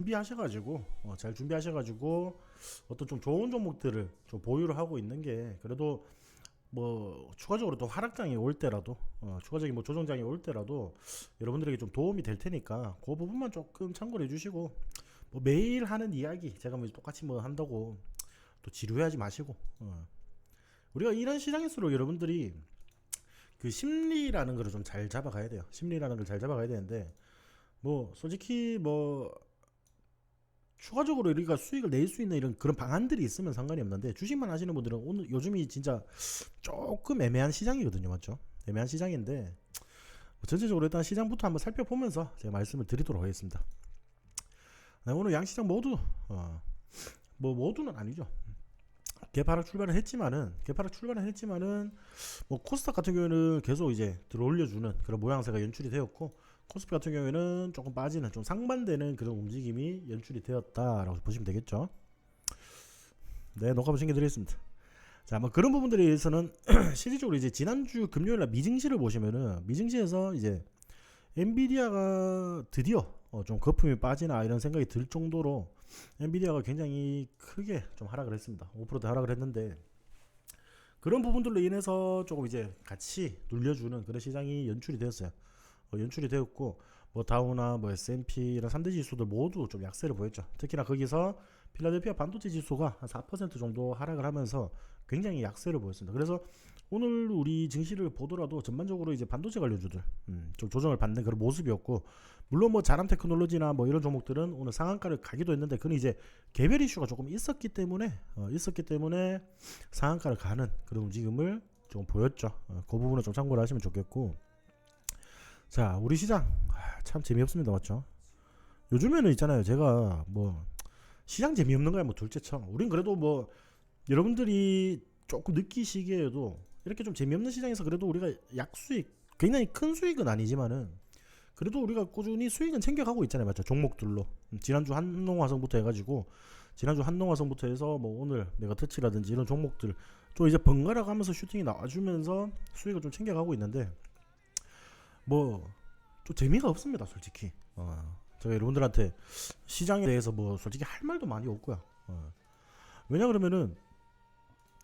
준비하셔가지고 잘 준비하셔가지고 어떤 좀 좋은 종목들을 좀 보유를 하고 있는 게 그래도 뭐 추가적으로 또 하락장이 올 때라도 추가적인 뭐 조정장이 올 때라도 여러분들에게 좀 도움이 될 테니까 그 부분만 조금 참고를 해주시고 뭐 매일 하는 이야기 제가 뭐 똑같이 뭐 한다고 또 지루해하지 마시고 우리가 이런 시장일수록 여러분들이 그 심리라는 거를 좀 잘 잡아가야 돼요. 심리라는 걸 잘 잡아가야 되는데 뭐 솔직히 뭐 추가적으로 우리가 수익을 낼 수 있는 이런 그런 방안들이 있으면 상관이 없는데 주식만 하시는 분들은 오늘 요즘이 진짜 조금 애매한 시장이거든요, 맞죠? 애매한 시장인데 뭐 전체적으로 일단 시장부터 한번 살펴보면서 제가 말씀을 드리도록 하겠습니다. 네, 오늘 양시장 모두 뭐 모두는 아니죠. 개파락 출발을 했지만은 뭐 코스닥 같은 경우에는 계속 이제 들어올려주는 그런 모양새가 연출이 되었고 코스피 같은 경우에는 조금 빠지는 좀 상반되는 그런 움직임이 연출이 되었다라고 보시면 되겠죠. 네, 녹화 보신 게 드리겠습니다. 자, 뭐 그런 부분들에 의해서는 실질적으로 이제 지난주 금요일날 미증시를 보시면은 미증시에서 이제 엔비디아가 드디어 좀 거품이 빠지나 이런 생각이 들 정도로 엔비디아가 굉장히 크게 좀 하락을 했습니다. 5% 하락을 했는데 그런 부분들로 인해서 조금 이제 같이 눌려주는 그런 시장이 연출이 되었어요. 연출이 되었고 뭐 다우나 뭐 S&P 이런 3대 지수들 모두 좀 약세를 보였죠. 특히나 거기서 필라델피아 반도체 지수가 한 4% 정도 하락을 하면서 굉장히 약세를 보였습니다. 그래서 오늘 우리 증시를 보더라도 전반적으로 이제 반도체 관련주들 좀 조정을 받는 그런 모습이었고 물론 뭐 자람 테크놀로지나 뭐 이런 종목들은 오늘 상한가를 가기도 했는데 그건 이제 개별 이슈가 조금 있었기 때문에 상한가를 가는 그런 움직임을 좀 보였죠. 그 부분은 좀 참고를 하시면 좋겠고 자 우리 시장 참 재미없습니다, 맞죠? 요즘에는 있잖아요, 제가 뭐 시장 재미없는 거야 뭐 둘째쳐. 우린 그래도 뭐 여러분들이 조금 느끼시기에도 이렇게 좀 재미없는 시장에서 그래도 우리가 약수익 굉장히 큰 수익은 아니지만은 그래도 우리가 꾸준히 수익은 챙겨가고 있잖아요, 맞죠? 종목들로 지난주 한농화성부터 해가지고 지난주 한농화성부터 해서 뭐 오늘 메가터치라든지 이런 종목들 좀 이제 번갈아 가면서 슈팅이 나와주면서 수익을 좀 챙겨가고 있는데 뭐 좀 재미가 없습니다, 솔직히. 제가 여러분들한테 시장에 대해서 뭐 솔직히 할 말도 많이 없고요. 왜냐 그러면은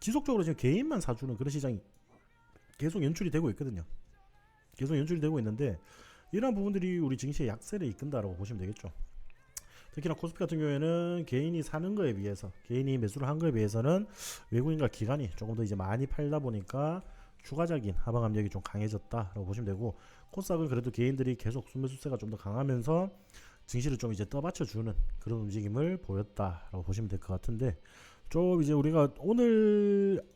지속적으로 지금 개인만 사주는 그런 시장이 계속 연출이 되고 있거든요. 계속 연출이 되고 있는데 이러한 부분들이 우리 증시의 약세를 이끈다라고 보시면 되겠죠. 특히나 코스피 같은 경우에는 개인이 사는 거에 비해서 개인이 매수를 한 거에 비해서는 외국인과 기관이 조금 더 이제 많이 팔다 보니까 추가적인 하방 압력이 좀 강해졌다라고 보시면 되고 코스닥은 그래도 개인들이 계속 순매수세가 좀 더 강하면서 증시를 좀 이제 떠받쳐주는 그런 움직임을 보였다라고 보시면 될 것 같은데 좀 이제 우리가 오늘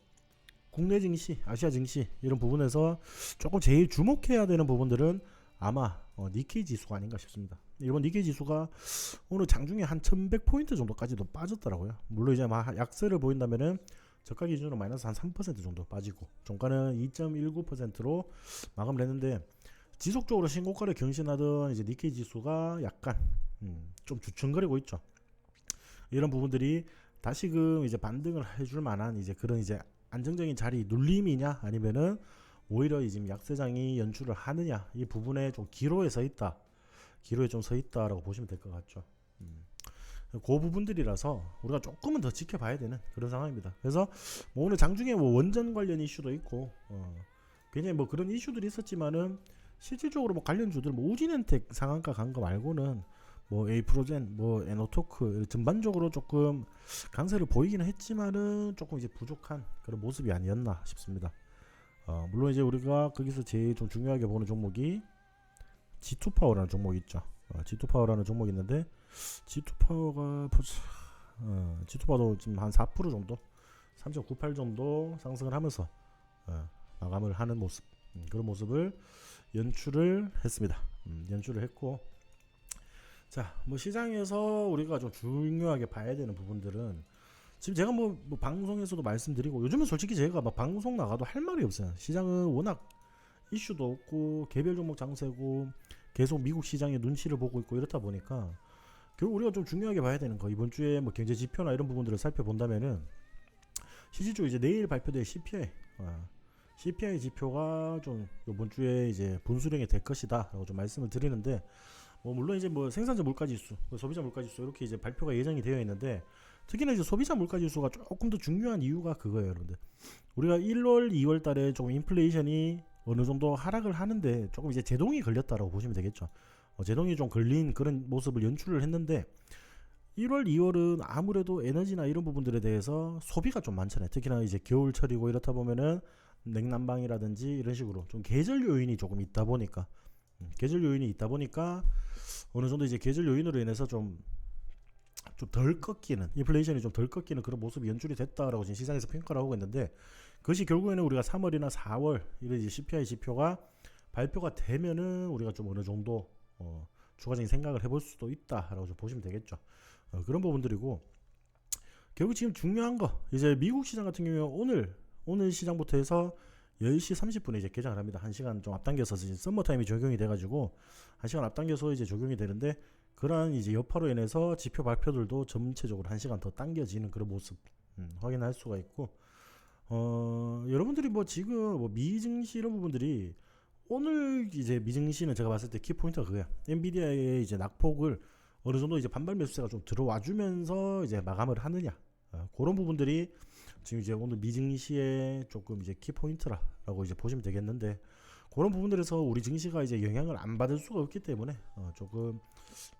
국내 증시, 아시아 증시 이런 부분에서 조금 제일 주목해야 되는 부분들은 아마 니케이 지수가 아닌가 싶습니다. 일본 니케이 지수가 오늘 장중에 한 1100포인트 정도까지도 빠졌더라고요. 물론 이제 막 약세를 보인다면은 저가 기준으로 마이너스 한 3% 정도 빠지고 종가는 2.19%로 마감을 했는데 지속적으로 신고가를 경신하던 이제 니케이 지수가 약간 좀 주춤거리고 있죠. 이런 부분들이 다시금 이제 반등을 해줄 만한 이제 그런 이제 안정적인 자리 눌림이냐 아니면은 오히려 지금 약세장이 연출을 하느냐 이 부분에 좀 기로에 서 있다. 기로에 좀 서 있다라고 보시면 될 것 같죠. 그 부분들이라서 우리가 조금은 더 지켜봐야 되는 그런 상황입니다. 그래서 뭐 오늘 장중에 뭐 원전 관련 이슈도 있고 굉장히 뭐 그런 이슈들이 있었지만은 실질적으로 뭐 관련주들 뭐 우진엔텍 상한가 간 거 말고는 뭐 에이프로젠, 뭐 에너토크 전반적으로 조금 강세를 보이기는 했지만은 조금 이제 부족한 그런 모습이 아니었나 싶습니다. 물론 이제 우리가 거기서 제일 좀 중요하게 보는 종목이 G2파워라는 종목이 있죠. G2파워라는 종목이 있는데 G2파워가 G2파워도 지금 한 4% 정도, 3.98 정도 상승을 하면서 마감을 하는 모습, 그런 모습을 연출을 했습니다. 연출을 했고, 자, 뭐 시장에서 우리가 좀 중요하게 봐야 되는 부분들은 지금 제가 뭐 방송에서도 말씀드리고 요즘은 솔직히 제가 막 방송 나가도 할 말이 없어요. 시장은 워낙 이슈도 없고 개별 종목 장세고 계속 미국 시장의 눈치를 보고 있고 이렇다 보니까 결국 우리가 좀 중요하게 봐야 되는 거 이번 주에 뭐 경제 지표나 이런 부분들을 살펴본다면은 실질적으로 이제 내일 발표될 CPI 지표가 좀 이번 주에 이제 분수령이 될 것이다라고 좀 말씀을 드리는데 물론 이제 뭐 생산자 물가지수, 소비자 물가지수 이렇게 이제 발표가 예정이 되어 있는데 특히나 이제 소비자 물가지수가 조금 더 중요한 이유가 그거예요, 여러분들. 우리가 1월, 2월 달에 조금 인플레이션이 어느 정도 하락을 하는데 조금 이제 제동이 걸렸다라고 보시면 되겠죠. 제동이 좀 걸린 그런 모습을 연출을 했는데 1월, 2월은 아무래도 에너지나 이런 부분들에 대해서 소비가 좀 많잖아요. 특히나 이제 겨울철이고 이렇다 보면은 냉난방이라든지 이런 식으로 좀 계절 요인이 조금 있다 보니까 계절 요인이 있다 보니까 어느 정도 이제 계절 요인으로 인해서 좀 덜 꺾이는 인플레이션이 좀 덜 꺾이는 그런 모습이 연출이 됐다라고 지금 시장에서 평가를 하고 있는데 그것이 결국에는 우리가 3월이나 4월 이런 이제 CPI 지표가 발표가 되면은 우리가 좀 어느 정도 추가적인 생각을 해볼 수도 있다라고 좀 보시면 되겠죠. 그런 부분들이고 결국 지금 중요한 거 이제 미국 시장 같은 경우에 오늘 시장부터 해서 10시 30분에 이제 개장을 합니다. 1시간 좀 앞당겨서 이제 썸머 타임이 적용이 돼가지고 1시간 앞당겨서 이제 적용이 되는데 그러한 이제 여파로 인해서 지표 발표들도 전체적으로 1시간 더 당겨지는 그런 모습 확인할 수가 있고 여러분들이 뭐 지금 뭐 미증시 이런 부분들이 오늘 이제 미증시는 제가 봤을 때 키포인트가 그거야. 엔비디아의 이제 낙폭을 어느 정도 이제 반발 매수세가 좀 들어와주면서 이제 마감을 하느냐 그런 부분들이 지금 이제 오늘 미증시의 조금 이제 키포인트라고 이제 보시면 되겠는데 그런 부분들에서 우리 증시가 이제 영향을 안 받을 수가 없기 때문에 조금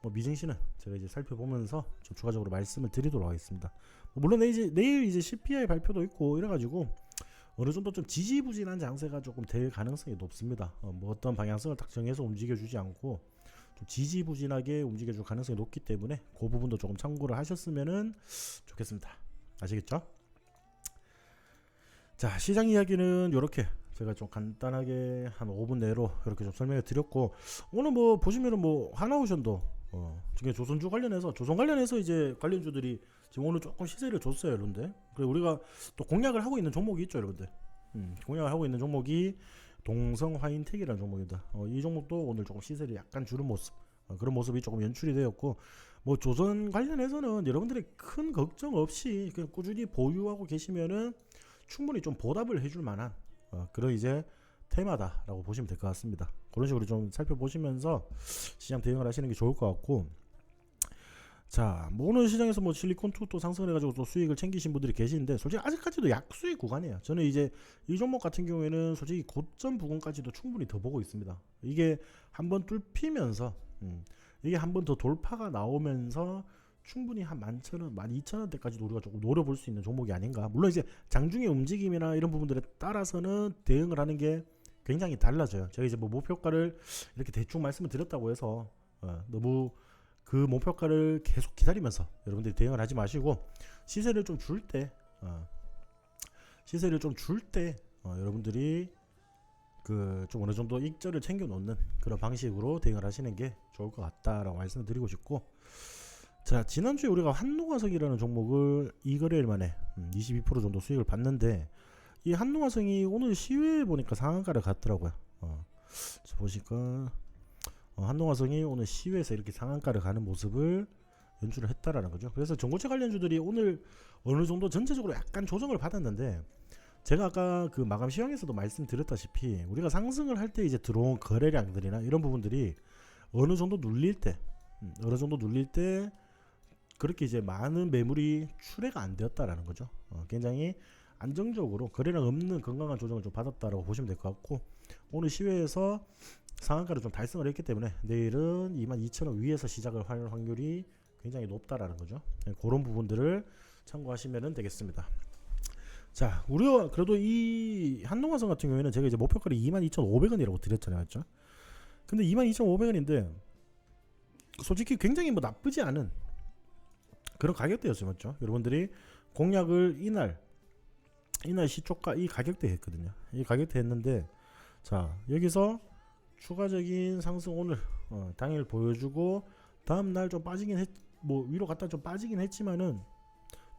뭐 미증시는 제가 이제 살펴보면서 좀 추가적으로 말씀을 드리도록 하겠습니다. 물론 내일 이제 CPI 발표도 있고 이래가지고 어느 정도 좀 지지부진한 장세가 조금 될 가능성이 높습니다. 뭐 어떤 방향성을 딱 정해서 움직여주지 않고 좀 지지부진하게 움직여줄 가능성이 높기 때문에 그 부분도 조금 참고를 하셨으면은 좋겠습니다. 아시겠죠? 자, 시장 이야기는 이렇게 제가 좀 간단하게 한 5분 내로 이렇게 좀 설명해 드렸고 오늘 뭐 보시면은 뭐 하나오션도 중에 조선주 관련해서 조선 관련해서 이제 관련주들이 지금 오늘 조금 시세를 줬어요, 여러분들. 그리고 우리가 또 공략을 하고 있는 종목이 있죠, 여러분들. 공략을 하고 있는 종목이 동성화인텍이라는 종목입니다. 이 종목도 오늘 조금 시세를 약간 주는 모습, 그런 모습이 조금 연출이 되었고, 뭐 조선 관련해서는 여러분들이 큰 걱정 없이 그냥 꾸준히 보유하고 계시면은 충분히 좀 보답을 해줄 만한 그런 이제 테마다라고 보시면 될 것 같습니다. 그런 식으로 좀 살펴보시면서 시장 대응을 하시는 게 좋을 것 같고, 자, 뭐 오늘 시장에서 뭐 실리콘2 또 상승을 해가지고 또 수익을 챙기신 분들이 계시는데 솔직히 아직까지도 약수익 구간이에요. 저는 이제 이 종목 같은 경우에는 솔직히 고점 부근까지도 충분히 더 보고 있습니다. 이게 한번 뚫히면서 이게 한번 더 돌파가 나오면서 충분히 한 11,000원, 12,000원대까지도 우리가 조금 노려볼 수 있는 종목이 아닌가. 물론 이제 장중의 움직임이나 이런 부분들에 따라서는 대응을 하는 게 굉장히 달라져요. 제가 이제 뭐 목표가를 이렇게 대충 말씀을 드렸다고 해서 너무 그 목표가를 계속 기다리면서 여러분들이 대응을 하지 마시고 시세를 좀 줄 때 여러분들이 그 좀 어느 정도 익절을 챙겨 놓는 그런 방식으로 대응을 하시는 게 좋을 것 같다라고 말씀을 드리고 싶고, 자, 지난주에 우리가 한농화성이라는 종목을 2거래일 만에 22% 정도 수익을 봤는데 이 한농화성이 오늘 시외에 보니까 상한가를 갔더라고요. 보시니까 한농화성이 오늘 시외에서 이렇게 상한가를 가는 모습을 연출을 했다라는 거죠. 그래서 전고체 관련주들이 오늘 어느 정도 전체적으로 약간 조정을 받았는데 제가 아까 그 마감 시황에서도 말씀드렸다시피 우리가 상승을 할 때 이제 들어온 거래량들이나 이런 부분들이 어느 정도 눌릴 때 그렇게 이제 많은 매물이 출회가 안 되었다라는 거죠. 굉장히 안정적으로 거래량 없는 건강한 조정을 좀 받았다라고 보시면 될 것 같고, 오늘 시외에서 상한가를 좀 달성을 했기 때문에 내일은 22,000원 위에서 시작을 할 확률이 굉장히 높다라는 거죠. 그런 부분들을 참고하시면 되겠습니다. 자, 우리가 그래도 이 한농화성 같은 경우에는 제가 이제 목표가를 22,500원이라고 드렸잖아요, 맞죠? 근데 22,500원인데 솔직히 굉장히 뭐 나쁘지 않은 그런 가격대였어요, 맞죠? 여러분들이 공략을 이날 시초가 이 가격대 했거든요. 이 가격대 했는데, 자, 여기서 추가적인 상승 오늘 당일 보여주고 다음날 좀 빠지긴 뭐 위로 갔다 좀 빠지긴 했지만은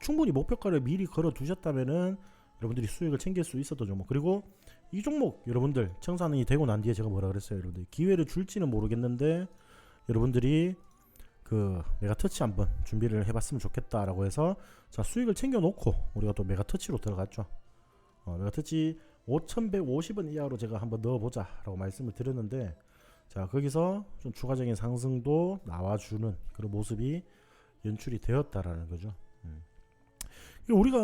충분히 목표가를 미리 걸어 두셨다면은 여러분들이 수익을 챙길 수 있었던 종목. 그리고 이 종목 여러분들 청산이 되고 난 뒤에 제가 뭐라 그랬어요, 여러분들 기회를 줄지는 모르겠는데 여러분들이 그 메가터치 한번 준비를 해봤으면 좋겠다라고 해서 자, 수익을 챙겨 놓고 우리가 또 메가터치로 들어갔죠. 메가터치 5,150원 이하로 제가 한번 넣어보자 라고 말씀을 드렸는데, 자, 거기서 좀 추가적인 상승도 나와주는 그런 모습이 연출이 되었다라는 거죠. 우리가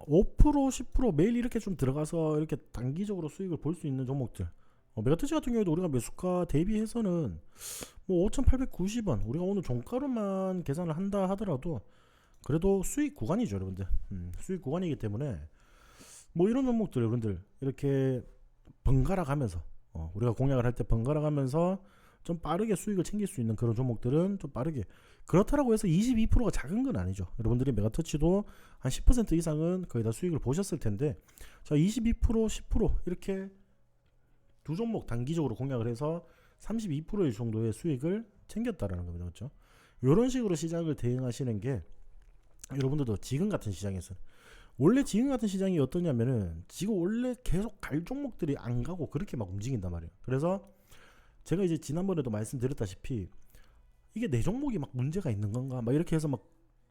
5% 10% 매일 이렇게 좀 들어가서 이렇게 단기적으로 수익을 볼 수 있는 종목들, 메가터치 같은 경우에도 우리가 매수가 대비해서는 뭐 5,890원, 우리가 오늘 종가로만 계산을 한다 하더라도 그래도 수익 구간이죠, 여러분들. 수익 구간이기 때문에 뭐 이런 종목들 여러분들 이렇게 번갈아 가면서 우리가 공략을 할 때 번갈아 가면서 좀 빠르게 수익을 챙길 수 있는 그런 종목들은 좀 빠르게, 그렇다라고 해서 22%가 작은 건 아니죠. 여러분들이 메가터치도 한 10% 이상은 거의 다 수익을 보셨을 텐데, 자, 22% 10% 이렇게 두 종목 단기적으로 공략을 해서 32% 정도의 수익을 챙겼다라는 겁니다. 그렇죠? 이런 식으로 시장을 대응하시는 게 여러분들도 지금 같은 시장에서, 원래 지금 같은 시장이 어떠냐면은 지금 원래 계속 갈 종목들이 안 가고 그렇게 막 움직인단 말이에요. 그래서 제가 이제 지난번에도 말씀드렸다시피 이게 내 종목이 막 문제가 있는 건가 막 이렇게 해서 막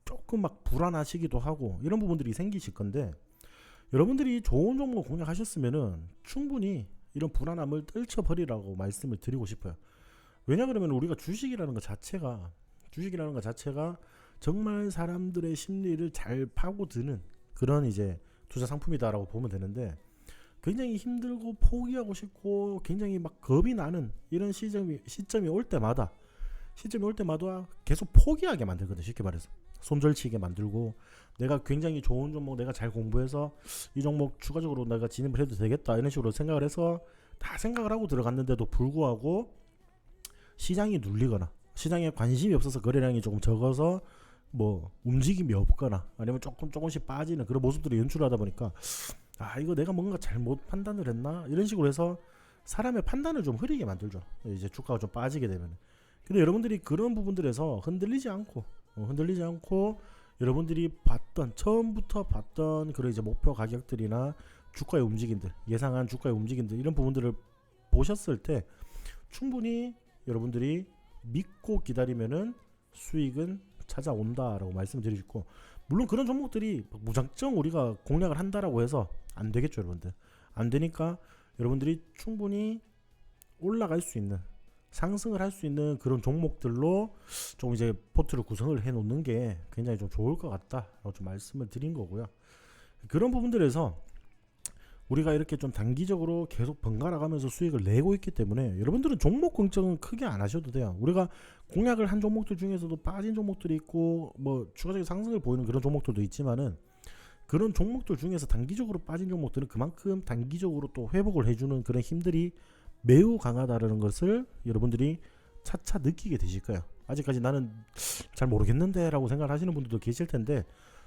조금 막 불안하시기도 하고 이런 부분들이 생기실 건데, 여러분들이 좋은 종목 공략하셨으면은 충분히 이런 불안함을 떨쳐버리라고 말씀을 드리고 싶어요. 왜냐 그러면 우리가 주식이라는 것 자체가 정말 사람들의 심리를 잘 파고드는 그런 이제 투자 상품이다라고 보면 되는데, 굉장히 힘들고 포기하고 싶고 굉장히 막 겁이 나는 이런 시점이 올 때마다 계속 포기하게 만들거든. 쉽게 말해서 손절치게 만들고, 내가 굉장히 좋은 종목 내가 잘 공부해서 이 종목 추가적으로 내가 진입을 해도 되겠다 이런 식으로 생각을 해서 다 생각을 하고 들어갔는데도 불구하고 시장이 눌리거나 시장에 관심이 없어서 거래량이 조금 적어서 뭐 움직임이 없거나 아니면 조금씩 빠지는 그런 모습들을 연출하다 보니까, 이거 내가 뭔가 잘못 판단을 했나 이런 식으로 해서 사람의 판단을 좀 흐리게 만들죠. 이제 주가가 좀 빠지게 되면. 근데 여러분들이 그런 부분들에서 흔들리지 않고 여러분들이 처음부터 봤던 그런 이제 목표 가격들이나 주가의 움직임들, 예상한 주가의 움직임들, 이런 부분들을 보셨을 때 충분히 여러분들이 믿고 기다리면은 수익은 찾아온다라고 말씀드리고, 물론 그런 종목들이 무작정 우리가 공략을 한다라고 해서 안 되겠죠, 여러분들. 안 되니까 여러분들이 충분히 올라갈 수 있는, 상승을 할 수 있는 그런 종목들로 좀 이제 포트를 구성을 해 놓는 게 굉장히 좀 좋을 것 같다라고 좀 말씀을 드린 거고요. 그런 부분들에서 우리가 이렇게 좀 단기적으로 계속 번갈아 가면서 수익을 내고 있기 때문에 여러분들은 종목 걱정은 크게 안 하셔도 돼요. 우리가 공략을 한 종목들 중에서도 빠진 종목들이 있고 뭐 추가적인 상승을 보이는 그런 종목들도 있지만은, 그런 종목들 중에서 단기적으로 빠진 종목들은 그만큼 단기적으로 또 회복을 해주는 그런 힘들이 매우 강하다는 것을 여러분들이 차차 느끼게 되실 거예요. 아직까지 나는 잘 모르겠는데 라고 생각을 하시는 분들도 계실 텐데,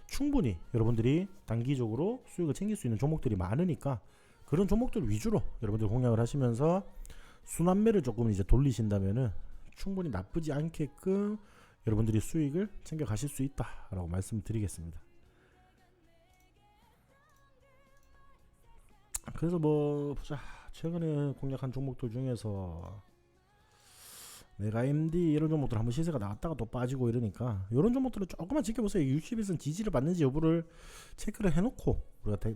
충분히 여러분들이 단기적으로 수익을 챙길 수 있는 종목들이 많으니까 그런 종목들 위주로 여러분들 공략을 하시면서 순환매를 조금 이제 돌리신다면은 충분히 나쁘지 않게끔 여러분들이 수익을 챙겨 가실 수 있다라고 말씀드리겠습니다. 그래서 뭐 보자, 최근에 공략한 종목들 중에서 내가 MD 이런 종목들 한번 시세가 나왔다가 또 빠지고 이러니까 이런 종목들은 조금만 지켜보세요. 60일선 지지를 받는지 여부를 체크를 해놓고 우리가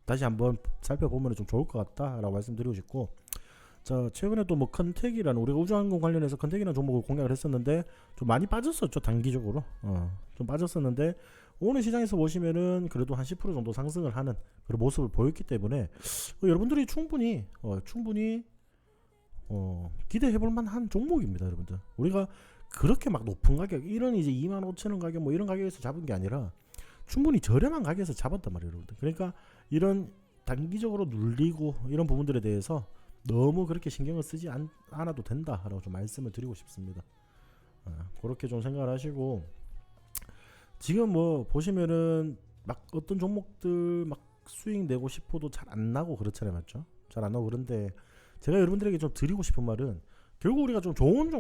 다시 한번 살펴보면 좀 좋을 것 같다라고 말씀드리고 싶고, 자, 최근에 또 뭐 컨택이라는, 우리가 우주항공 관련해서 컨택이라는 종목을 공략을 했었는데 좀 많이 빠졌었죠. 단기적으로 좀 빠졌었는데 오늘 시장에서 보시면은 그래도 한 10% 정도 상승을 하는 그런 모습을 보였기 때문에 여러분들이 충분히 기대해볼 만한 종목입니다, 여러분들. 우리가 그렇게 막 높은 가격, 이런 이제 25,000원 가격 뭐 이런 가격에서 잡은 게 아니라 충분히 저렴한 가격에서 잡았단 말이에요, 여러분들. 그러니까 이런 단기적으로 눌리고 이런 부분들에 대해서 너무 그렇게 신경을 쓰지 않아도 된다라고 좀 말씀을 드리고 싶습니다. 그렇게 좀 생각을 하시고, 지금 뭐 보시면은 막 어떤 종목들 막 수익 내고 싶어도 잘 안 나고 그렇잖아요, 맞죠? 잘 안 나고. 그런데 제가 여러분들에게 좀 드리고 싶은 말은, 결국 우리가 좀 좋은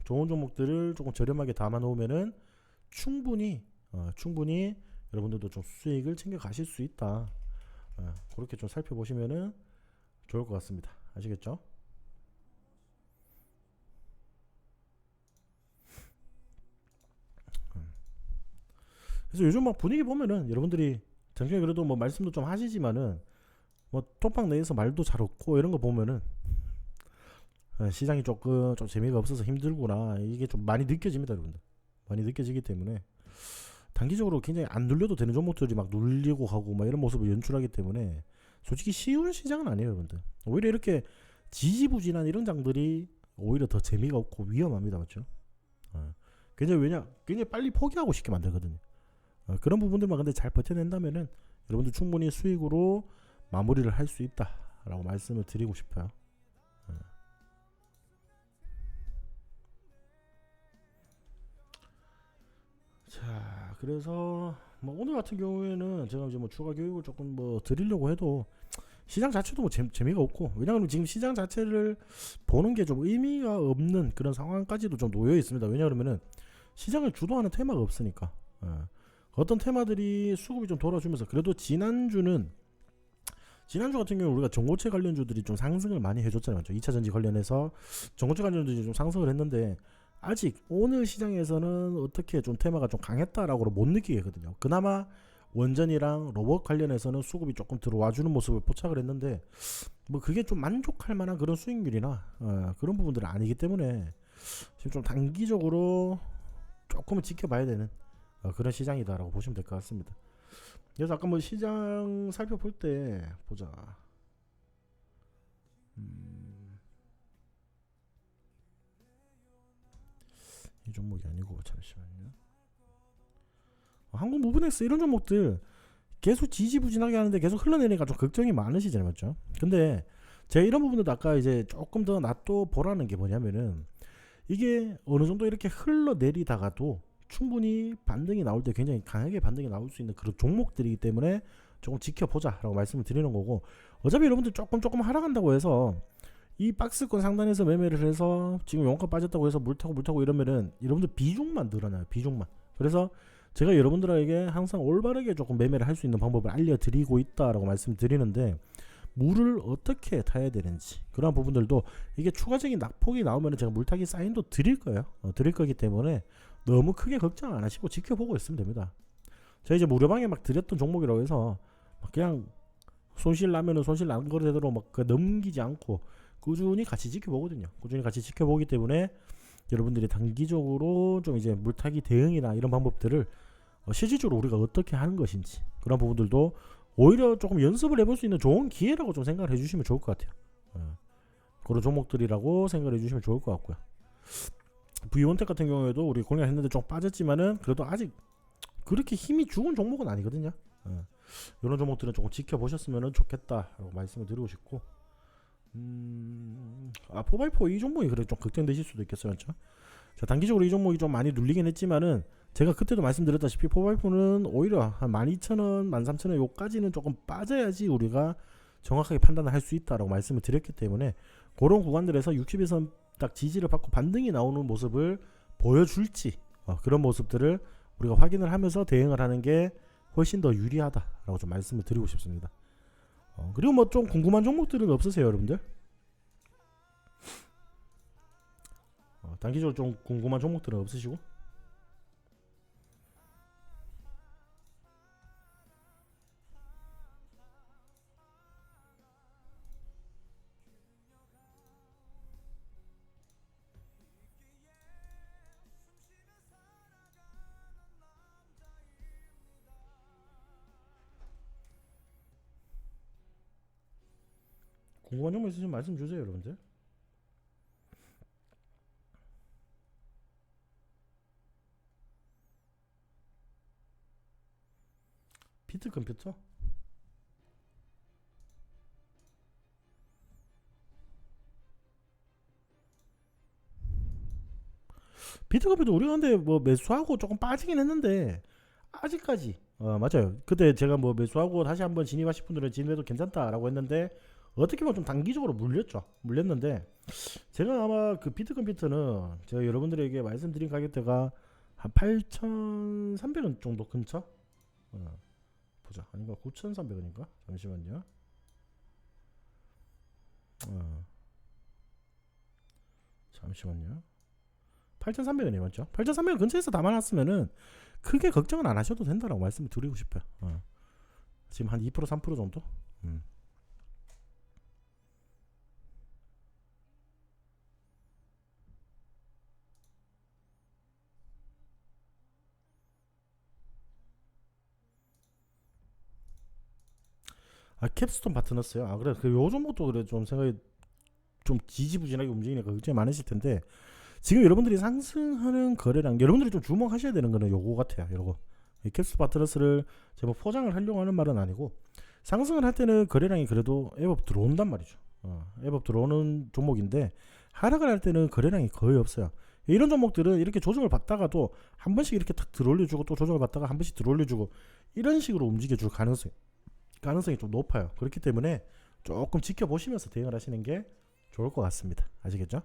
종목들을 조금 저렴하게 담아 놓으면은 충분히 여러분들도 좀 수익을 챙겨 가실 수 있다. 그렇게 좀 살펴보시면은 좋을 것 같습니다. 아시겠죠? 그래서 요즘 막 분위기 보면은 여러분들이 당연히 그래도 뭐 말씀도 좀 하시지만은 뭐 톡방 내에서 말도 잘 없고 이런 거 보면은 시장이 조금 좀 재미가 없어서 힘들구나, 이게 좀 많이 느껴집니다 여러분들. 많이 느껴지기 때문에 단기적으로 굉장히 안 눌려도 되는 종목들이 막 눌리고 가고 막 이런 모습을 연출하기 때문에 솔직히 쉬운 시장은 아니에요 여러분들. 오히려 이렇게 지지부진한 이런 장들이 오히려 더 재미가 없고 위험합니다, 맞죠? 굉장히 빨리 포기하고 싶게 만들거든요. 그런 부분들만 근데 잘 버텨낸다면은 여러분들 충분히 수익으로 마무리를 할 수 있다라고 말씀을 드리고 싶어요. 자, 그래서 뭐 오늘 같은 경우에는 제가 이제 뭐 추가 교육을 조금 뭐 드리려고 해도 시장 자체도 뭐 재미가 없고, 왜냐하면 지금 시장 자체를 보는 게 좀 의미가 없는 그런 상황까지도 좀 놓여 있습니다. 왜냐하면은 시장을 주도하는 테마가 없으니까. 어떤 테마들이 수급이 좀 돌아주면서 그래도 지난주 같은 경우 우리가 전고체 관련주들이 좀 상승을 많이 해줬잖아요. 2차 전지 관련해서 전고체 관련주들이 좀 상승을 했는데 아직 오늘 시장에서는 어떻게 좀 테마가 좀 강했다라고 못 느끼겠거든요. 그나마 원전이랑 로봇 관련해서는 수급이 조금 들어와주는 모습을 포착을 했는데 뭐 그게 좀 만족할 만한 그런 수익률이나 그런 부분들은 아니기 때문에 지금 좀 단기적으로 조금은 지켜봐야 되는 그런 시장이다라고 보시면 될 것 같습니다. 그래서 아까 뭐 시장 살펴볼 때 보자. 이 종목이 아니고 잠시만요. 한국 무브넥스 이런 종목들 계속 지지부진하게 하는데 계속 흘러내리니까 좀 걱정이 많으시잖아요, 맞죠? 근데 제가 이런 부분도 아까 이제 조금 더 놔둬 보라는 게 뭐냐면은 이게 어느 정도 이렇게 흘러내리다가도 충분히 반등이 나올 때 굉장히 강하게 반등이 나올 수 있는 그런 종목들이기 때문에 조금 지켜보자라고 말씀을 드리는 거고, 어차피 여러분들 조금 하락한다고 해서 이 박스권 상단에서 매매를 해서 지금 용가 빠졌다고 해서 물 타고 이러면은 여러분들 비중만 늘어나요, 비중만. 그래서 제가 여러분들에게 항상 올바르게 조금 매매를 할 수 있는 방법을 알려드리고 있다라고 말씀드리는데, 물을 어떻게 타야 되는지 그런 부분들도 이게 추가적인 낙폭이 나오면 제가 물타기 사인도 드릴 거예요. 드릴 거기 때문에 너무 크게 걱정 안 하시고 지켜보고 있으면 됩니다. 제가 이제 무료방에 막 드렸던 종목이라고 해서 막 그냥 손실 나면은 손실 난 거대로 막 넘기지 않고 꾸준히 같이 지켜보거든요. 꾸준히 같이 지켜보기 때문에 여러분들이 단기적으로 좀 이제 물타기 대응이나 이런 방법들을 실질적으로 우리가 어떻게 하는 것인지 그런 부분들도 오히려 조금 연습을 해볼 수 있는 좋은 기회라고 좀 생각을 해주시면 좋을 것 같아요. 그런 종목들이라고 생각을 해주시면 좋을 것 같고요. V원택 같은 경우에도 우리 공략했는데 좀 빠졌지만은 그래도 아직 그렇게 힘이 죽은 종목은 아니거든요. 이런 종목들은 조금 지켜보셨으면 좋겠다라고 말씀을 드리고 싶고, 포바이포 이 종목이 그래 좀 걱정되실 수도 있겠어요, 그렇죠? 자, 단기적으로 이 종목이 좀 많이 눌리긴 했지만은 제가 그때도 말씀드렸다시피 포바이포는 오히려 한 12,000원, 13,000원 요까지는 조금 빠져야지 우리가 정확하게 판단을 할 수 있다라고 말씀을 드렸기 때문에 그런 구간들에서 60에서 딱 지지를 받고 반등이 나오는 모습을 보여줄지 그런 모습들을 우리가 확인을 하면서 대응을 하는 게 훨씬 더 유리하다라고 좀 말씀을 드리고 싶습니다. 그리고 뭐 좀 궁금한 종목들은 없으세요, 여러분들? 단기적으로 좀 궁금한 종목들은 없으시고? 궁금한 종목 있으시면 말씀 주세요, 여러분들. 비트 컴퓨터? 비트 컴퓨터 우리가 근데 뭐 매수하고 조금 빠지긴 했는데 아직까지 맞아요. 그때 제가 뭐 매수하고 다시 한번 진입하실 분들은 진입해도 괜찮다라고 했는데 어떻게 보면 좀 단기적으로 물렸는데 제가 아마 그 비트 컴퓨터는 제가 여러분들에게 말씀드린 가격대가 한 8,300원 정도 근처. 보자, 아닌가 9,300원인가? 잠시만요. 잠시만요. 8,300원이 맞죠? 8,300원 근처에서 담아놨으면은 크게 걱정은 안 하셔도 된다라고 말씀을 드리고 싶어요. 지금 한 2% 3% 정도? 아, 캡스톤 파트너스요. 아, 그래. 그 요즘 것도 그래 좀 생각이 좀 지지부진하게 움직이니까 걱정이 많으실 텐데, 지금 여러분들이 상승하는 거래량, 여러분들이 좀 주목하셔야 되는 거는 요거 같아요. 요거. 이 캡스 파트너스를 제가 포장을 하려고 하는 말은 아니고, 상승을 할 때는 거래량이 그래도 애법 들어온단 말이죠. 애법 들어오는 종목인데, 하락을 할 때는 거래량이 거의 없어요. 이런 종목들은 이렇게 조정을 받다가도 한 번씩 이렇게 탁 들어올려주고, 또 조정을 받다가 한 번씩 들어올려주고, 이런 식으로 움직여줄 가능성이 좀 높아요. 그렇기 때문에 조금 지켜보시면서 대응을 하시는 게 좋을 것 같습니다. 아시겠죠?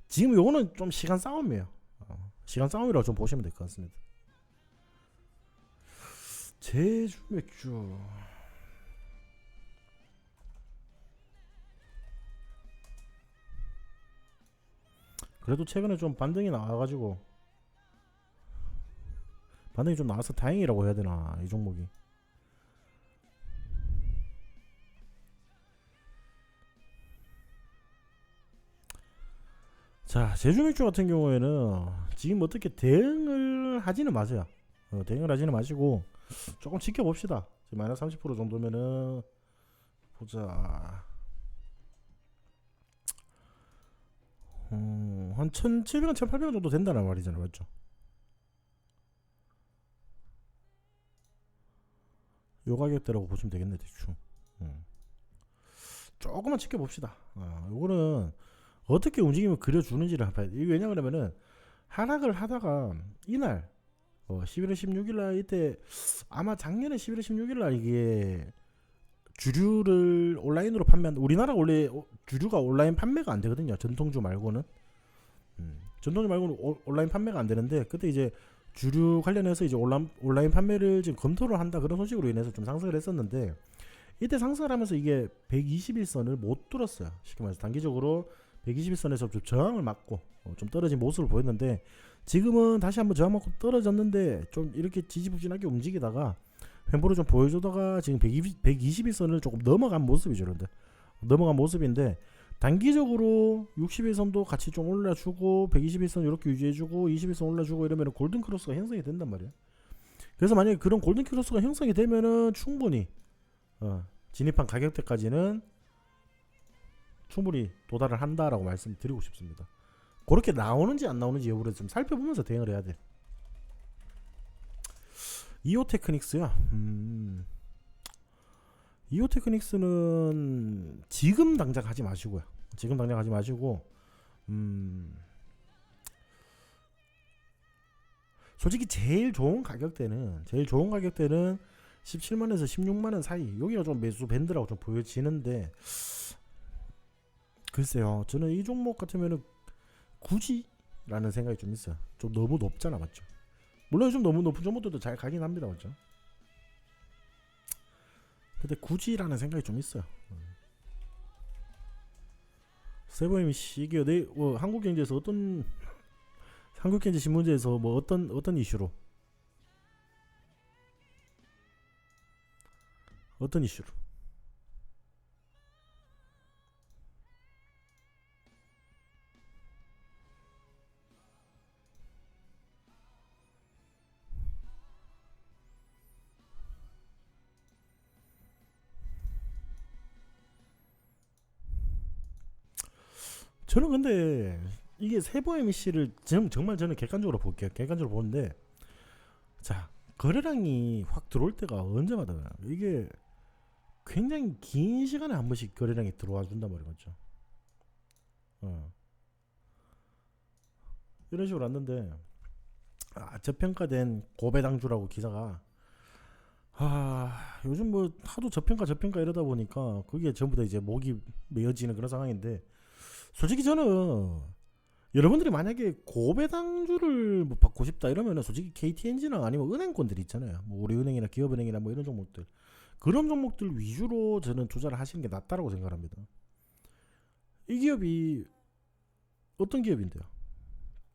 지금 요거는 좀 시간 싸움이에요. 시간 싸움이라고 좀 보시면 될 것 같습니다. 제주 맥주. 그래도 최근에 좀 반등이 나와가지고, 반등이 좀 나와서 다행이라고 해야 되나, 이 종목이. 자, 제주 맥주 같은 경우에는 지금 어떻게 대응을 하지는 마세요. 대응을 하지는 마시고 조금 지켜봅시다. 지금 마이너스 30% 정도면은, 보자. 한 1,700원, 1,800원 정도 된다는 말이잖아요. 맞죠? 요 가격대라고 보시면 되겠네, 대충. 조금만 지켜봅시다. 요거는 어떻게 움직이면 그려주는지를 봐야 돼. 이게 왜냐 그러면은, 하락을 하다가 이날 11월 16일날, 이때 아마 작년에 11월 16일날 이게 주류를 온라인으로 판매한, 우리나라 원래 주류가 온라인 판매가 안 되거든요. 전통주 말고는. 전통주 말고는 온라인 판매가 안 되는데, 그때 이제 주류 관련해서 이제 온라인 판매를 지금 검토를 한다, 그런 소식으로 인해서 좀 상승을 했었는데, 이때 상승을 하면서 이게 121선을 못 뚫었어요. 쉽게 말해서 단기적으로 121선에서 좀 저항을 맞고 좀 떨어진 모습을 보였는데, 지금은 다시 한번 저항 맞고 떨어졌는데 좀 이렇게 지지부진하게 움직이다가 횡보를 좀 보여주다가 지금 121선을 조금 넘어간 모습이죠. 그런데 넘어간 모습인데, 단기적으로 61선도 같이 좀 올려주고 121선 이렇게 유지해주고 21선 올려주고 이러면 골든 크로스가 형성이 된단 말이에요. 그래서 만약에 그런 골든 크로스가 형성이 되면은 충분히 진입한 가격대까지는 충분히 도달을 한다라고 말씀드리고 싶습니다. 그렇게 나오는지 안 나오는지 여부를 좀 살펴보면서 대응을 해야 돼. 이오테크닉스요. 이오테크닉스는 지금 당장 하지 마시고요. 지금 당장 하지 마시고, 솔직히 제일 좋은 가격대는 17만에서 16만원 사이, 여기가 좀 매수 밴드라고 좀 보여지는데, 글쎄요, 저는 이 종목 같으면은 굳이? 라는 생각이 좀 있어요. 좀 너무 높잖아, 맞죠? 물론 요즘 너무 높은 종목들도 잘 가긴 합니다, 맞죠? 근데 굳이라는 생각이 좀 있어요. 세보임씨, 이게 한국경제에서 한국경제 신문제에서 뭐 어떤 이슈로 저는 근데 이게 세보임씨를 정말 저는 객관적으로 볼게요. 객관적으로 보는데, 자, 거래량이 확 들어올 때가 언제마다 이게 굉장히 긴 시간에 한 번씩 거래량이 들어와 준단 말이죠. 이런 식으로 왔는데, 저평가된 고배당주라고 기사가, 요즘 뭐 하도 저평가 이러다 보니까 그게 전부 다 이제 목이 메어지는 그런 상황인데, 솔직히 저는 여러분들이 만약에 고배당주를 뭐 받고 싶다 이러면은 솔직히 KTNG나 아니면 은행권들 있잖아요. 뭐 우리은행이나 기업은행이나 뭐 이런 종목들, 그런 종목들 위주로 저는 투자를 하시는 게 낫다라고 생각합니다. 이 기업이 어떤 기업인데요?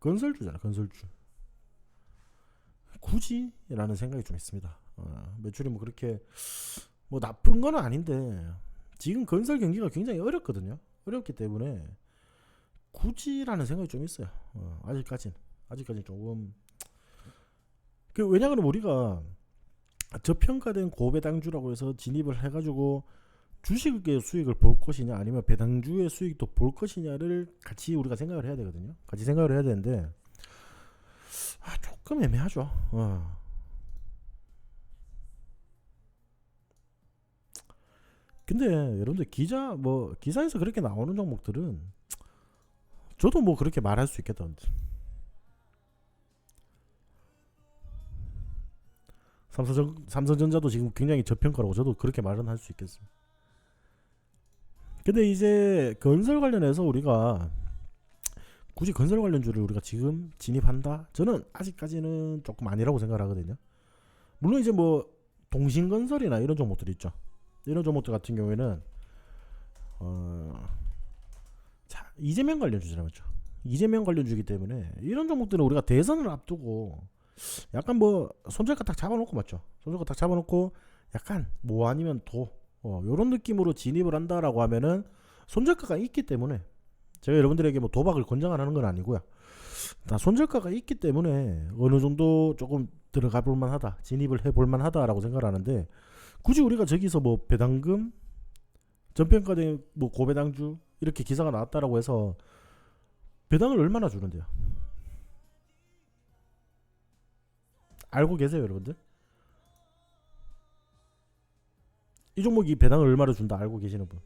건설주잖아, 건설주. 굳이? 라는 생각이 좀 있습니다. 매출이 뭐 그렇게 뭐 나쁜 건 아닌데, 지금 건설 경기가 굉장히 어렵거든요. 어렵기 때문에 굳이라는 생각이 좀 있어요. 아직까진 조금. 왜냐하면 우리가 저평가된 고배당주라고 해서 진입을 해가지고 주식의 수익을 볼 것이냐 아니면 배당주의 수익도 볼 것이냐를 같이 우리가 생각을 해야 되거든요. 같이 생각을 해야 되는데 조금 애매하죠. 근데 여러분들 기사에서 그렇게 나오는 종목들은 저도 뭐 그렇게 말할 수 있겠다는데. 삼성전자도 지금 굉장히 저평가라고 저도 그렇게 말은 할 수 있겠습니다. 근데 이제 건설 관련해서 우리가 굳이 건설 관련주를 우리가 지금 진입한다? 저는 아직까지는 조금 아니라고 생각을 하거든요. 물론 이제 뭐 동신건설이나 이런 종목들 있죠. 이런 종목들 같은 경우에는 이재명 관련주잖아요, 맞죠? 이재명 관련주기 때문에 이런 종목들은 우리가 대선을 앞두고 약간 뭐 손절가 딱 잡아놓고 맞죠? 손절가 딱 잡아놓고 약간 뭐 아니면 요런 느낌으로 진입을 한다라고 하면은 손절가가 있기 때문에 제가 여러분들에게 뭐 도박을 권장하는 건 아니고요. 다 손절가가 있기 때문에 어느 정도 조금 들어가 볼만하다, 진입을 해 볼만하다라고 생각을 하는데 굳이 우리가 저기서 뭐 배당금, 전평가된 뭐 고배당주 이렇게 기사가 나왔다라고 해서 배당을 얼마나 주는데요? 알고 계세요, 여러분들? 이 종목이 배당을 얼마나 준다 알고 계시는 분?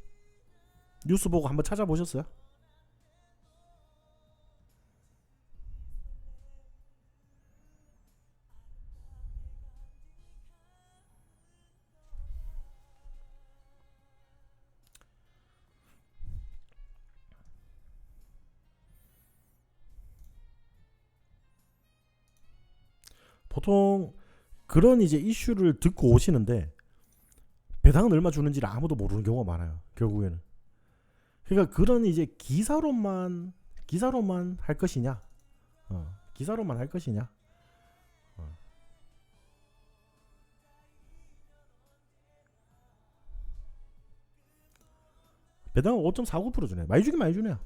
뉴스 보고 한번 찾아보셨어요? 보통 그런 이제 이슈를 듣고 오시는데 배당은 얼마 주는지를 아무도 모르는 경우가 많아요. 결국에는. 그러니까 그런 이제 기사로만 할 것이냐, 기사로만 할 것이냐. 배당은 5.49% 주네. 많이 주긴 많이 주네요.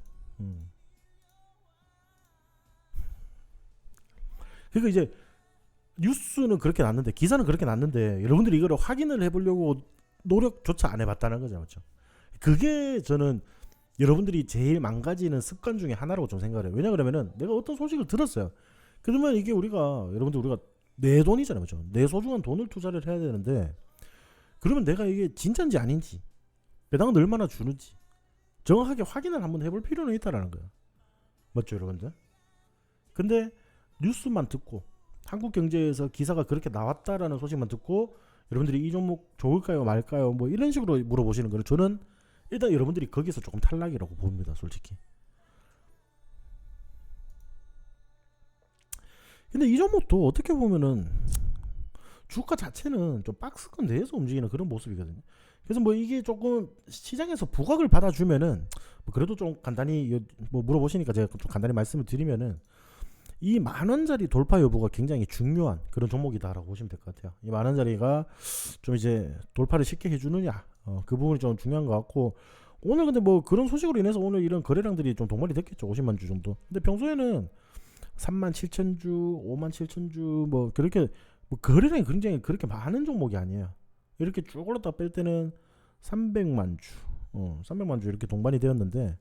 그러니까 이제 뉴스는 그렇게 났는데 기사는 그렇게 났는데 여러분들이 이거를 확인을 해보려고 노력조차 안 해봤다는 거죠, 그렇죠? 그게 저는 여러분들이 제일 망가지는 습관 중에 하나라고 좀 생각을 해요. 왜냐 그러면은 내가 어떤 소식을 들었어요. 그러면 이게 우리가 내 돈이잖아요, 그렇죠? 내 소중한 돈을 투자를 해야 되는데 그러면 내가 이게 진짜인지 아닌지 배당은 얼마나 주는지 정확하게 확인을 한번 해볼 필요는 있다라는 거예요. 맞죠, 여러분들? 근데 뉴스만 듣고 한국경제에서 기사가 그렇게 나왔다라는 소식만 듣고 여러분들이 이 종목 좋을까요 말까요 뭐 이런 식으로 물어보시는 거는 저는 일단 여러분들이 거기서 조금 탈락이라고 봅니다, 솔직히. 근데 이 종목도 어떻게 보면은 주가 자체는 좀 박스권 내에서 움직이는 그런 모습이거든요. 그래서 뭐 이게 조금 시장에서 부각을 받아주면은 뭐 그래도 좀 간단히 뭐 물어보시니까 제가 좀 간단히 말씀을 드리면은 이 만원짜리 돌파 여부가 굉장히 중요한 그런 종목이다라고 보시면 될 것 같아요. 이 만원짜리가 좀 이제 돌파를 쉽게 해주느냐, 그 부분이 좀 중요한 것 같고, 오늘 근데 뭐 그런 소식으로 인해서 오늘 이런 거래량들이 좀 동반이 됐겠죠. 50만 주 정도. 근데 평소에는 3만 7천 주, 5만 7천 주 뭐 그렇게 뭐 거래량이 굉장히 그렇게 많은 종목이 아니에요. 이렇게 쭉 올랐다 뺄 때는 300만 주, 300만 주 이렇게 동반이 되었는데,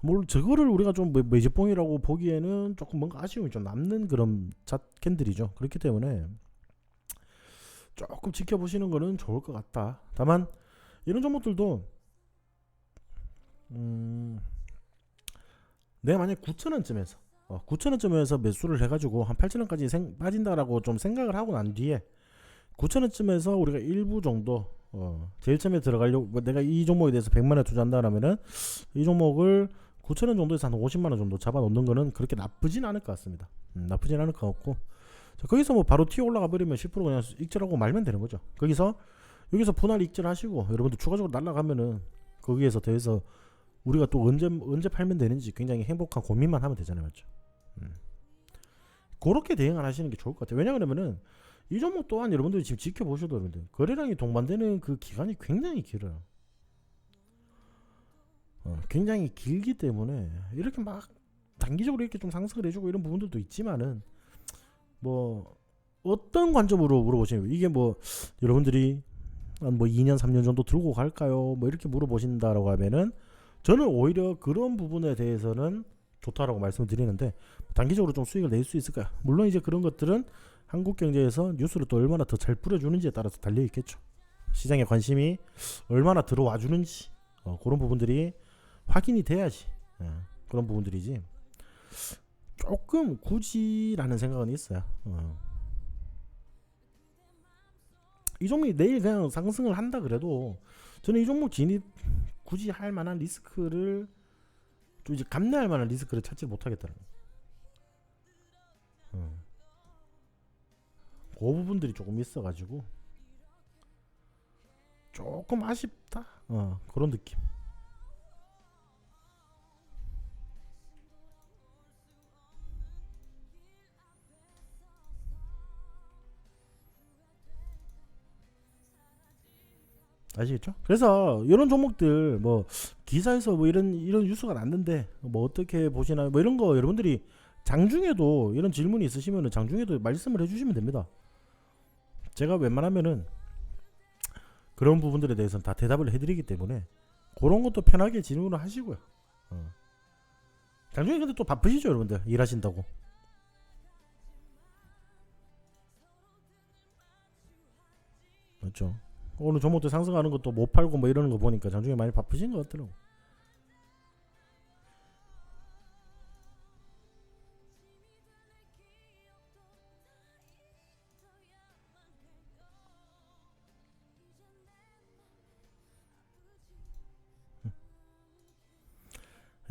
물론 저거를 우리가 좀 매집봉이라고 보기에는 조금 뭔가 아쉬움이 좀 남는 그런 캔들이죠. 그렇기 때문에 조금 지켜보시는 거는 좋을 것 같다. 다만 이런 종목들도 내가 만약 9,000원쯤에서 9,000원쯤에서 매수를 해가지고 한 8,000원까지 빠진다라고 좀 생각을 하고 난 뒤에 9,000원쯤에서 우리가 일부 정도 제일 처음에 들어가려고 내가 이 종목에 대해서 100만원 투자한다라면은 이 종목을 9,000원 정도에서 한 50만원 정도 잡아놓는 거는 그렇게 나쁘진 않을 것 같습니다. 나쁘진 않을 것 같고, 자, 거기서 뭐 바로 튀어 올라가 버리면 10% 그냥 익절하고 말면 되는 거죠. 여기서 분할 익절하시고 여러분들 추가적으로 날라가면은 거기에서 더해서 우리가 또 언제 팔면 되는지 굉장히 행복한 고민만 하면 되잖아요, 맞죠? 그렇게 대응을 하시는 게 좋을 것 같아요. 왜냐하면은 이 종목 또한 여러분들이 지금 지켜보셔도 여러분들 거래량이 동반되는 그 기간이 굉장히 길어요. 굉장히 길기 때문에 이렇게 막 단기적으로 이렇게 좀 상승을 해주고 이런 부분들도 있지만은 뭐 어떤 관점으로 물어보시면 이게 뭐 여러분들이 한 뭐 2년 3년 정도 들고 갈까요? 뭐 이렇게 물어보신다라고 하면은 저는 오히려 그런 부분에 대해서는 좋다라고 말씀을 드리는데, 단기적으로 좀 수익을 낼 수 있을까요? 물론 이제 그런 것들은 한국 경제에서 뉴스를 또 얼마나 더 잘 뿌려주는지에 따라서 달려 있겠죠. 시장에 관심이 얼마나 들어와 주는지, 그런 부분들이 확인이 돼야지, 그런 부분들이지. 조금 굳이라는 생각은 있어요. 이 종목이 내일 그냥 상승을 한다 그래도 저는 이 종목 진입 굳이 할 만한 리스크를 좀 이제 감내할 만한 리스크를 찾지 못하겠다는 그 부분들이 조금 있어가지고 조금 아쉽다, 그런 느낌. 아시겠죠? 그래서 이런 종목들 뭐 기사에서 뭐 이런 뉴스가 났는데 뭐 어떻게 보시나요? 뭐 이런 거 여러분들이 장중에도 이런 질문이 있으시면은 장중에도 말씀을 해주시면 됩니다. 제가 웬만하면은 그런 부분들에 대해서는 다 대답을 해드리기 때문에 그런 것도 편하게 질문을 하시고요. 장중에 근데 또 바쁘시죠, 여러분들 일하신다고. 그렇죠. 오늘 종목도 상승하는 것도 못 팔고 뭐 이러는 거 보니까 장중에 많이 바쁘신 것 같더라고.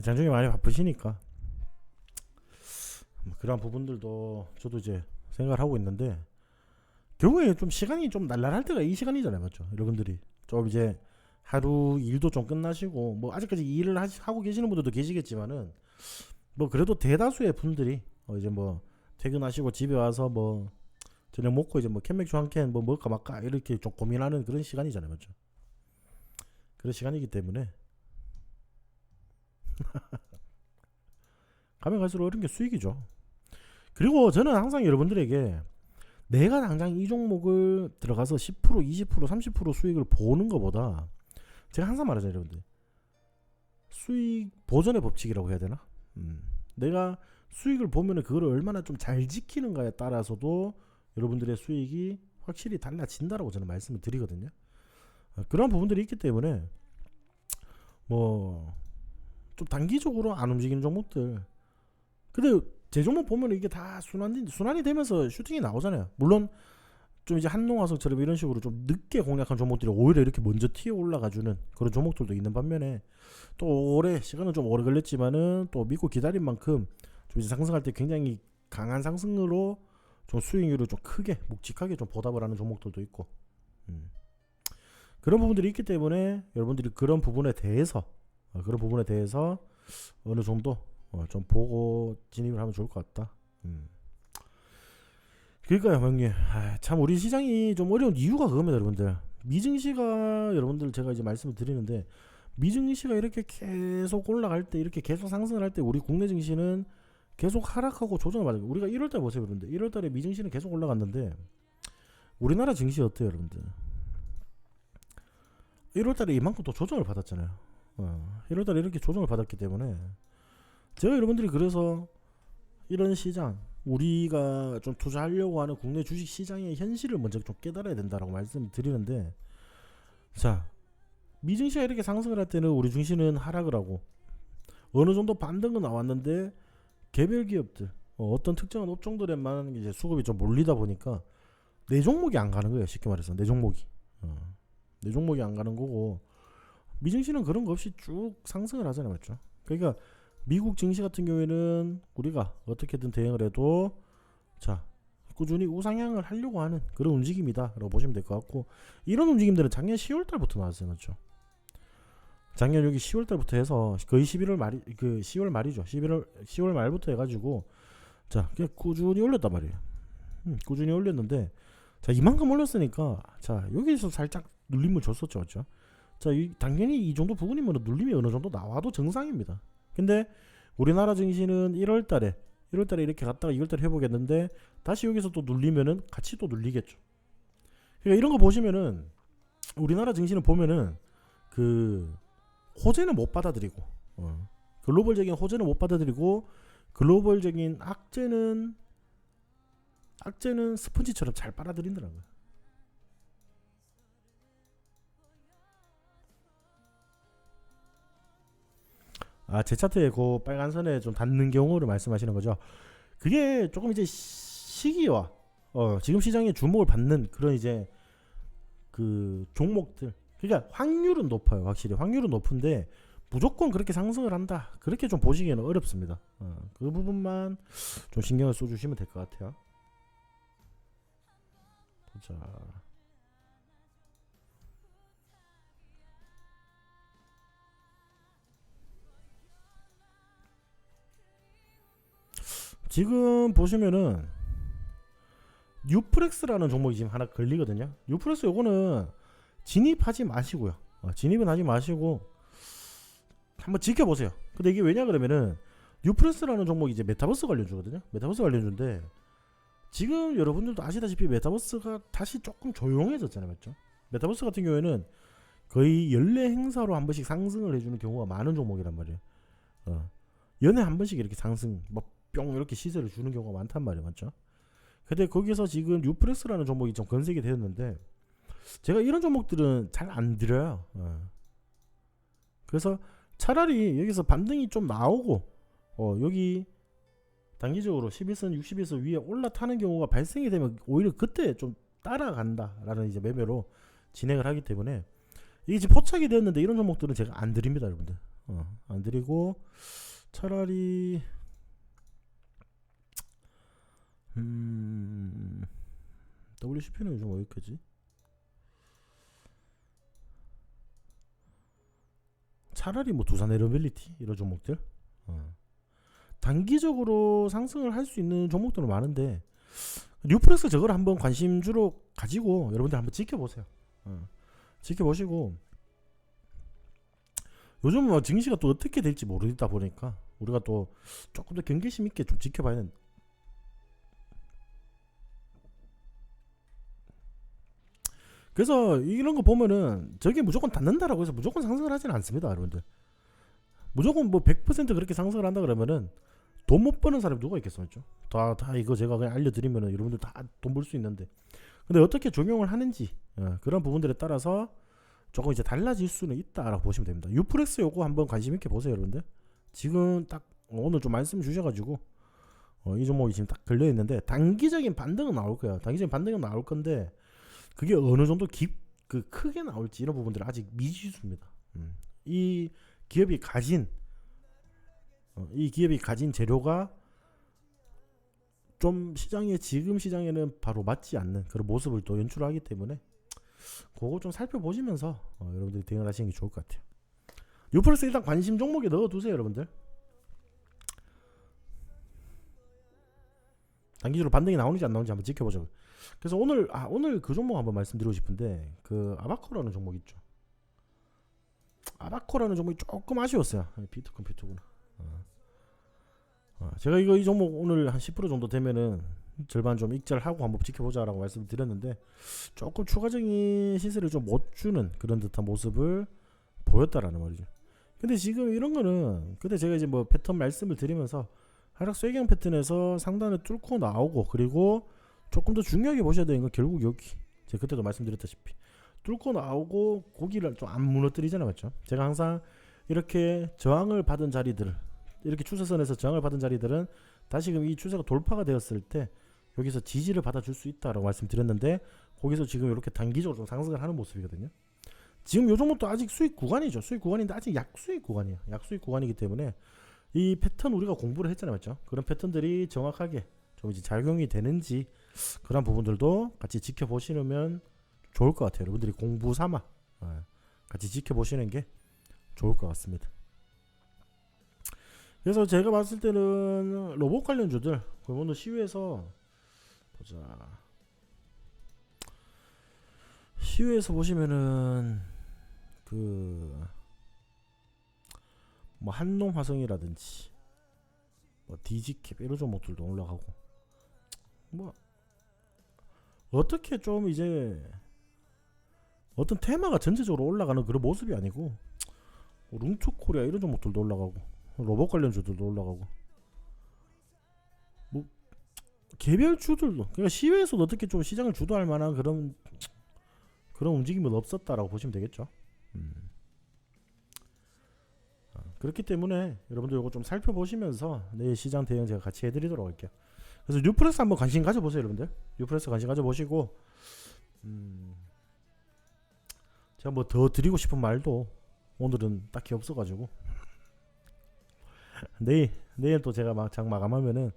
장중에 많이 바쁘시니까 그런 부분들도 저도 이제 생각을 하고 있는데, 결국에 좀 시간이 좀 날라할 때가 이 시간이잖아요, 맞죠? 여러분들이 좀 이제 하루 일도 좀 끝나시고 뭐 아직까지 일을 하고 계시는 분들도 계시겠지만은 뭐 그래도 대다수의 분들이 이제 뭐 퇴근하시고 집에 와서 뭐 저녁 먹고 이제 뭐 캔맥주 한 캔 뭐 먹을까 말까 이렇게 좀 고민하는 그런 시간이잖아요, 맞죠? 그런 시간이기 때문에 가면 갈수록 이런 게 수익이죠. 그리고 저는 항상 여러분들에게 내가 당장 이 종목을 들어가서 10%, 20%, 30% 수익을 보는 것보다, 제가 항상 말하잖아요, 여러분들. 수익 보전의 법칙이라고 해야 되나? 내가 수익을 보면은 그거를 얼마나 좀 잘 지키는가에 따라서도 여러분들의 수익이 확실히 달라진다라고 저는 말씀을 드리거든요. 그런 부분들이 있기 때문에 뭐 좀 단기적으로 안 움직이는 종목들, 근데 제 종목 보면 이게 다 순환이 되면서 슈팅이 나오잖아요. 물론 좀 이제 한농화석처럼 이런 식으로 좀 늦게 공략한 종목들이 오히려 이렇게 먼저 튀어 올라가주는 그런 종목들도 있는 반면에, 또 오래 시간은 좀 오래 걸렸지만은 또 믿고 기다린 만큼 좀 이제 상승할 때 굉장히 강한 상승으로 좀 수익률을 좀 크게 묵직하게 좀 보답을 하는 종목들도 있고, 그런 부분들이 있기 때문에 여러분들이 그런 부분에 대해서 어느 정도 좀 보고 진입을 하면 좋을 것 같다. 그러니까요, 형님. 참 우리 시장이 좀 어려운 이유가 그겁니다, 여러분들. 미증시가 여러분들 제가 이제 말씀을 드리는데, 미증시가 이렇게 계속 올라갈 때, 이렇게 계속 상승을 할 때 우리 국내 증시는 계속 하락하고 조정을 받아요. 우리가 1월달 보세요, 여러분들. 1월달에 미증시는 계속 올라갔는데 우리나라 증시 어때요, 여러분들? 1월달에 이만큼 또 조정을 받았잖아요. 1월달에 이렇게 조정을 받았기 때문에 제가 여러분들이 그래서 이런 시장, 우리가 좀 투자하려고 하는 국내 주식 시장의 현실을 먼저 좀 깨달아야 된다라고 말씀드리는데, 자, 미증시가 이렇게 상승을 할 때는 우리 증시는 하락을 하고 어느 정도 반등은 나왔는데 개별 기업들, 어떤 특정한 업종들에만 이제 수급이 좀 몰리다 보니까 내 종목이 안 가는 거예요. 쉽게 말해서 내 종목이 안 가는 거고, 미증시는 그런 거 없이 쭉 상승을 하잖아요, 맞죠? 그러니까 미국 증시 같은 경우에는 우리가 어떻게든 대응을 해도 자 꾸준히 우상향을 하려고 하는 그런 움직임이다 라고 보시면 될 것 같고, 이런 움직임들은 작년 10월달부터 나왔어요, 맞죠? 작년 여기 10월달부터 해서 거의 11월 말이 그 10월 말이죠. 10월 말부터 해가지고 자 그냥 꾸준히 올렸단 말이에요. 꾸준히 올렸는데, 자 이만큼 올렸으니까 자 여기서 살짝 눌림을 줬었죠, 맞죠? 자 당연히 이 정도 부분이면 눌림이 어느 정도 나와도 정상입니다. 근데 우리나라 증시는 1월달에 이렇게 갔다가 2월달에 회복했는데 다시 여기서 또 눌리면은 같이 또 눌리겠죠. 그러니까 이런 거 보시면은 우리나라 증시는 보면은 그 호재는 못 받아들이고 글로벌적인 호재는 못 받아들이고 글로벌적인 악재는 스펀지처럼 잘 빨아들인다는 거야. 제 차트에 그 빨간 선에 좀 닿는 경우를 말씀하시는 거죠. 그게 조금 이제 시기와 지금 시장에 주목을 받는 그런 이제 그 종목들. 그러니까 확률은 높아요. 확실히 확률은 높은데 무조건 그렇게 상승을 한다. 그렇게 좀 보시기에는 어렵습니다. 그 부분만 좀 신경을 써주시면 될 것 같아요. 보자. 지금 보시면은 뉴프렉스라는 종목이 지금 하나 걸리거든요. 뉴프렉스 요거는 진입하지 마시고요. 진입은 하지 마시고 한번 지켜보세요. 근데 이게 왜냐 그러면은 뉴프렉스라는 종목이 이제 메타버스 관련주거든요. 메타버스 관련주인데 지금 여러분들도 아시다시피 메타버스가 다시 조금 조용해졌잖아요. 맞죠? 메타버스 같은 경우에는 거의 연례 행사로 한 번씩 상승을 해주는 경우가 많은 종목이란 말이에요. 연애 한 번씩 이렇게 상승 뿅 이렇게 시세를 주는 경우가 많단 말이에요. 맞죠? 근데 거기서 지금 뉴프렉스라는 종목이 좀 건색이 되었는데 제가 이런 종목들은 잘 안 들어요. 그래서 차라리 여기서 반등이 좀 나오고 여기 단기적으로 11선 60에서 위에 올라타는 경우가 발생이 되면 오히려 그때 좀 따라간다라는 이제 매매로 진행을 하기 때문에 이게 지금 포착이 되었는데 이런 종목들은 제가 안 드립니다, 여러분들. 안 드리고 차라리 WCP는 요즘 어디까지? 차라리 뭐 두산 에어빌리티 이런 종목들 단기적으로 상승을 할 수 있는 종목들은 많은데 뉴프렉스 저걸 한번 관심주로 가지고 여러분들 한번 지켜보세요. 지켜보시고 요즘 뭐 증시가 또 어떻게 될지 모르다 보니까 우리가 또 조금 더 경계심 있게 좀 지켜봐야 되는. 그래서 이런 거 보면은 저게 무조건 닿는다라고 해서 무조건 상승을 하지는 않습니다, 여러분들. 무조건 뭐 100% 그렇게 상승을 한다 그러면은 돈 못 버는 사람이 누가 있겠습니까? 다 이거 제가 그냥 알려드리면은 여러분들 다 돈 벌 수 있는데 근데 어떻게 적용을 하는지 그런 부분들에 따라서 조금 이제 달라질 수는 있다라고 보시면 됩니다. 유프렉스 요거 한번 관심 있게 보세요, 여러분들. 지금 딱 오늘 좀 말씀 주셔가지고 이 종목이 지금 딱 걸려 있는데 단기적인 반등은 나올 거예요. 단기적인 반등은 나올 건데 그게 어느 정도 크게 나올지 이런 부분들은 아직 미지수입니다. 이 기업이 가진 재료가 좀 지금 시장에는 바로 맞지 않는 그런 모습을 또 연출하기 때문에 그거 좀 살펴보시면서 여러분들이 대응을 하시는 게 좋을 것 같아요. 유프렉스 일단 관심 종목에 넣어두세요, 여러분들. 단기적으로 반등이 나오는지 안 나오는지 한번 지켜보죠. 그래서 오늘 그 종목 한번 말씀드리고 싶은데 그 아바코라는 종목 있죠. 아바코라는 종목이 조금 아쉬웠어요. 비트컴퓨터구나. 제가 이 종목 오늘 한 10% 정도 되면은 절반 좀 익절하고 한번 지켜보자라고 말씀드렸는데 조금 추가적인 시세를 좀 못 주는 그런 듯한 모습을 보였다라는 말이죠. 근데 지금 이런 거는 그때 제가 이제 뭐 패턴 말씀을 드리면서 하락 쇠경 패턴에서 상단을 뚫고 나오고 그리고 조금 더 중요하게 보셔야 되는 건 결국 여기 제가 그때도 말씀드렸다시피 뚫고 나오고 고기를 좀 안 무너뜨리잖아요, 맞죠? 제가 항상 이렇게 저항을 받은 자리들 이렇게 추세선에서 저항을 받은 자리들은 다시금 이 추세가 돌파가 되었을 때 여기서 지지를 받아줄 수 있다라고 말씀드렸는데 거기서 지금 이렇게 단기적으로 좀 상승을 하는 모습이거든요. 지금 요 종목도 아직 수익 구간이죠. 수익 구간인데 아직 약수익 구간이에요. 약수익 구간이기 때문에 이 패턴 우리가 공부를 했잖아요, 맞죠? 그런 패턴들이 정확하게 좀 이제 작용이 되는지 그런 부분들도 같이 지켜보시면 좋을 것 같아요. 여러분들이 공부 삼아 같이 지켜보시는 게 좋을 것 같습니다. 그래서 제가 봤을 때는 로봇 관련주들 오늘 시위에서 보자. 시위에서 보시면은 뭐 한농화성이라든지 뭐 디지캡 이런 종목들도 올라가고 뭐 어떻게 좀 이제 어떤 테마가 전체적으로 올라가는 그런 모습이 아니고 뭐 룽투코리아 이런 종목들도 올라가고 로봇 관련주들도 올라가고 뭐 개별 주들도 그러니까 시외에서도 어떻게 좀 시장을 주도할 만한 그런 움직임은 없었다라고 보시면 되겠죠. 그렇기 때문에 여러분들 이거 좀 살펴보시면서 내일 시장 대응 제가 같이 해드리도록 할게요. 그래서 뉴프레스 한번 관심 가져보세요, 여러분들. 뉴프레스 관심 가져보시고 제가 뭐 더 드리고 싶은 말도 오늘은 딱히 없어가지고 내일 또 제가 막 장 마감하면은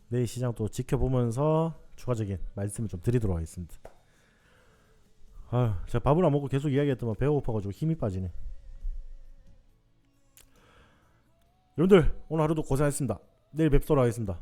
내일 시장 또 지켜보면서 추가적인 말씀을 좀 드리도록 하겠습니다. 아, 제가 밥을 안 먹고 계속 이야기했더만 배가 고파가지고 힘이 빠지네. 여러분들 오늘 하루도 고생하셨습니다. 내일 뵙도록 하겠습니다.